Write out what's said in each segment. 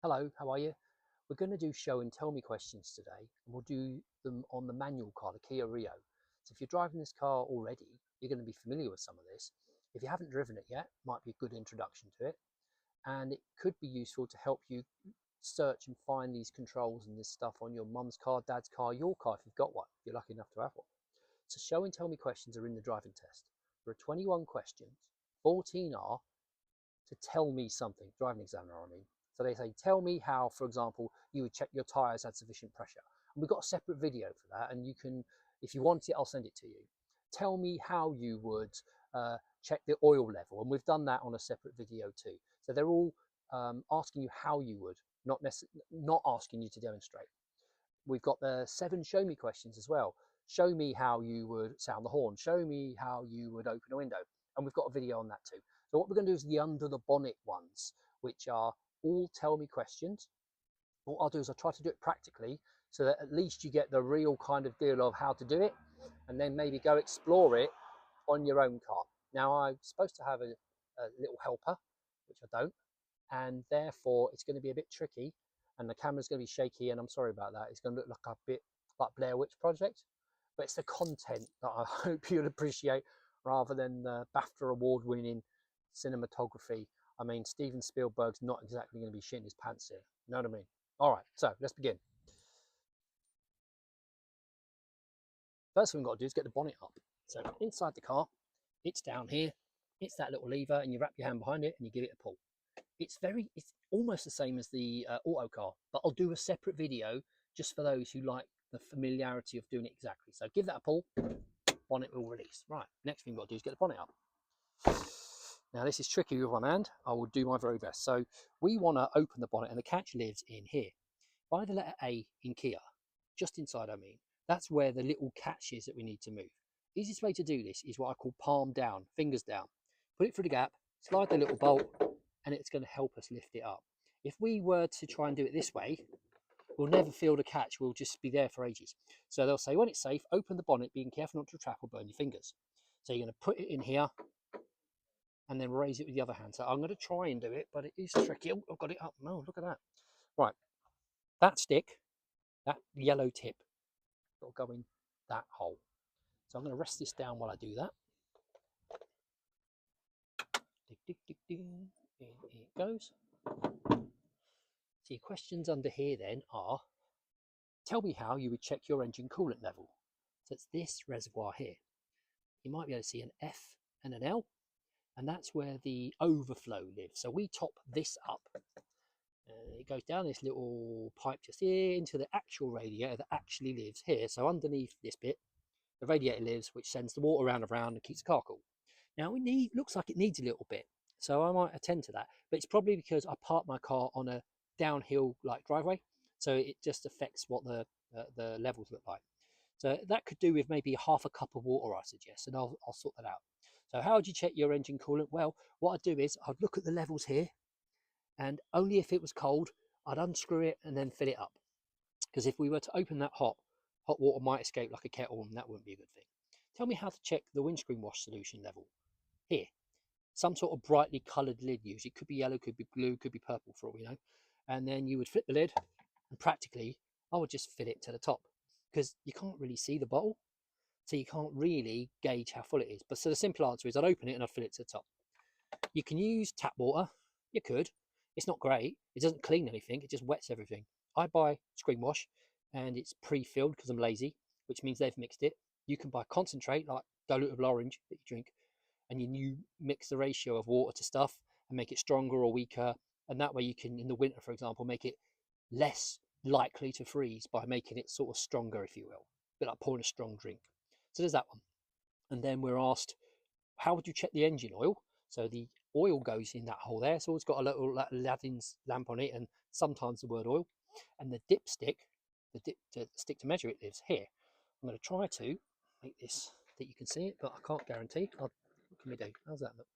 Hello, how are you? We're going to do show and tell me questions today, and we'll do them on the manual car, the Kia Rio. So if you're driving this car already, you're going to be familiar with some of this. If you haven't driven it yet, it might be a good introduction to it, and it could be useful to help you search and find these controls and this stuff on your mum's car, dad's car, your car if you've got one, if you're lucky enough to have one. So show and tell me questions are in the driving test. There are 21 questions, 14 are to tell me something, driving examiner I mean. So they say, tell me how, for example, you would check your tyres had sufficient pressure. And we've got a separate video for that, and you can, if you want it, I'll send it to you. Tell me how you would check the oil level, and we've done that on a separate video too. So they're all asking you how you would, not asking you to demonstrate. We've got the 7 show me questions as well. Show me how you would sound the horn. Show me how you would open a window. And we've got a video on that too. So what we're going to do is the under the bonnet ones, which are all tell me questions. What I'll do is I'll try to do it practically so that at least you get the real kind of deal of how to do it, and then maybe go explore it on your own car. Now I'm supposed to have a little helper, which I don't, and therefore it's going to be a bit tricky, and the camera's going to be shaky, and I'm sorry about that. It's going to look like a bit like Blair Witch Project, but it's the content that I hope you'll appreciate rather than the BAFTA award-winning cinematography. I mean, Steven Spielberg's not exactly going to be shitting his pants here. You know what I mean? All right, so let's begin. First thing we've got to do is get the bonnet up. So inside the car, it's down here. It's that little lever, and you wrap your hand behind it and you give it a pull. It's almost the same as the auto car, but I'll do a separate video just for those who like the familiarity of doing it exactly. So give that a pull, bonnet will release. Right, next thing we've got to do is get the bonnet up. Now this is tricky with one hand. I will do my very best. So we want to open the bonnet, and the catch lives in here. By the letter A in Kia, just inside I mean, that's where the little catch is that we need to move. Easiest way to do this is what I call palm down, fingers down. Put it through the gap, slide the little bolt, and it's going to help us lift it up. If we were to try and do it this way, we'll never feel the catch. We'll just be there for ages. So they'll say, when it's safe, open the bonnet, being careful not to trap or burn your fingers. So you're going to put it in here and then raise it with the other hand. So I'm going to try and do it, but it is tricky. Oh, I've got it up. No, look at that. Right, that stick, that yellow tip, will go in that hole. So I'm going to rest this down while I do that. In it goes. So your questions under here then are, tell me how you would check your engine coolant level. So it's this reservoir here. You might be able to see an F and an L, and that's where the overflow lives. So we top this up, and it goes down this little pipe just here into the actual radiator that actually lives here. So underneath this bit, the radiator lives, which sends the water around and keeps the car cool. Now looks like it needs a little bit, so I might attend to that, but it's probably because I parked my car on a downhill like driveway, so it just affects what the levels look like. So that could do with maybe half a cup of water, I suggest, and I'll sort that out. So how would you check your engine coolant? Well, what I'd do is I'd look at the levels here, and only if it was cold, I'd unscrew it and then fill it up. Because if we were to open that hot water might escape like a kettle, and that wouldn't be a good thing. Tell me how to check the windscreen wash solution level. Here, some sort of brightly coloured lid used. It could be yellow, could be blue, could be purple for all we know. And then you would flip the lid, and practically I would just fill it to the top, because you can't really see the bottle, so you can't really gauge how full it is. But so the simple answer is I'd open it and I'd fill it to the top. You can use tap water. You could. It's not great. It doesn't clean anything. It just wets everything. I buy screen wash, and it's pre-filled because I'm lazy, which means they've mixed it. You can buy concentrate like dilutable orange that you drink, and you mix the ratio of water to stuff and make it stronger or weaker, and that way you can, in the winter for example, make it less likely to freeze by making it sort of stronger, if you will, a bit like pouring a strong drink. So there's that one. And then we're asked, how would you check the engine oil? So the oil goes in that hole there, so it's got a little Aladdin's lamp on it, and sometimes the word oil. And the dipstick, the stick to measure it, lives here. I'm going to try to make this that you can see it, but I can't guarantee. What can we do? How's that look?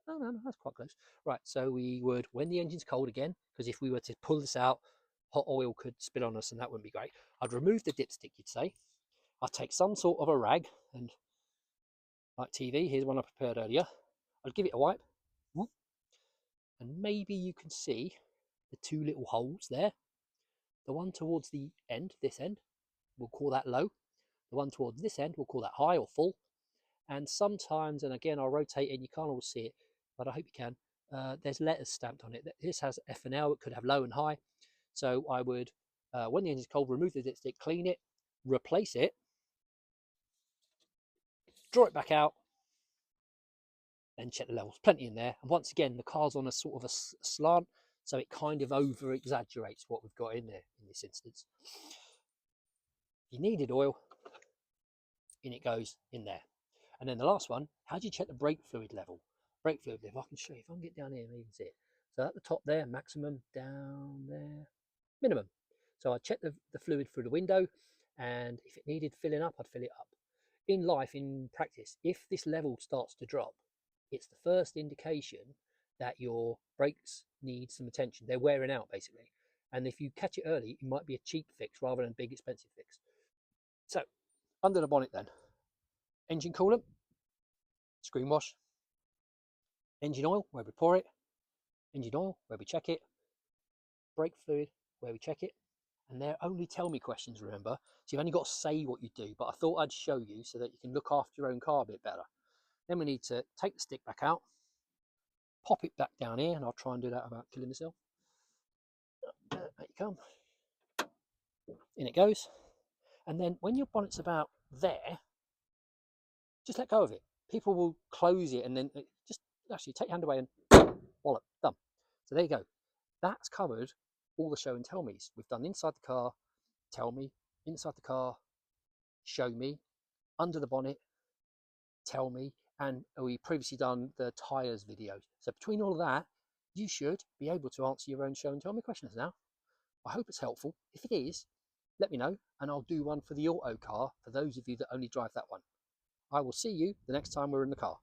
No, that's quite close. Right, so we would, when the engine's cold again, because if we were to pull this out, hot oil could spill on us and that wouldn't be great. I'd remove the dipstick, you'd say. I'd take some sort of a rag, and like TV, here's one I prepared earlier. I'd give it a wipe, and maybe you can see the two little holes there. The one towards the end, this end, we'll call that low. The one towards this end, we'll call that high or full. And sometimes, and again, I'll rotate it, and you can't always see it, but I hope you can, there's letters stamped on it. This has F and L, it could have low and high. So I would, when the engine's cold, remove the dipstick, clean it, replace it, draw it back out, and check the levels. Plenty in there. And once again, the car's on a sort of a slant, so it kind of over exaggerates what we've got in there in this instance. If you needed oil, in it goes in there. And then the last one, how do you check the brake fluid level? Brake fluid level, I can show you. If I can get down here and even see it. So at the top there, maximum, down there, minimum. So I'd check the fluid through the window, and if it needed filling up, I'd fill it up. In life, in practice, if this level starts to drop, it's the first indication that your brakes need some attention. They're wearing out, basically. And if you catch it early, it might be a cheap fix rather than a big, expensive fix. So, under the bonnet then, engine coolant, screen wash, engine oil, where we pour it, engine oil, where we check it, brake fluid, where we check it. And they're only tell me questions, remember. So you've only got to say what you do, but I thought I'd show you so that you can look after your own car a bit better. Then we need to take the stick back out, pop it back down here, and I'll try and do that without killing myself. There you come. In it goes. And then when your bonnet's about there, just let go of it. People will close it and then just actually take your hand away and wallop, done. So there you go. That's covered all the show and tell me's. We've done inside the car, tell me, inside the car, show me, under the bonnet, tell me, and we previously done the tyres videos. So between all of that, you should be able to answer your own show and tell me questions now. I hope it's helpful. If it is, let me know, and I'll do one for the auto car for those of you that only drive that one. I will see you the next time we're in the car.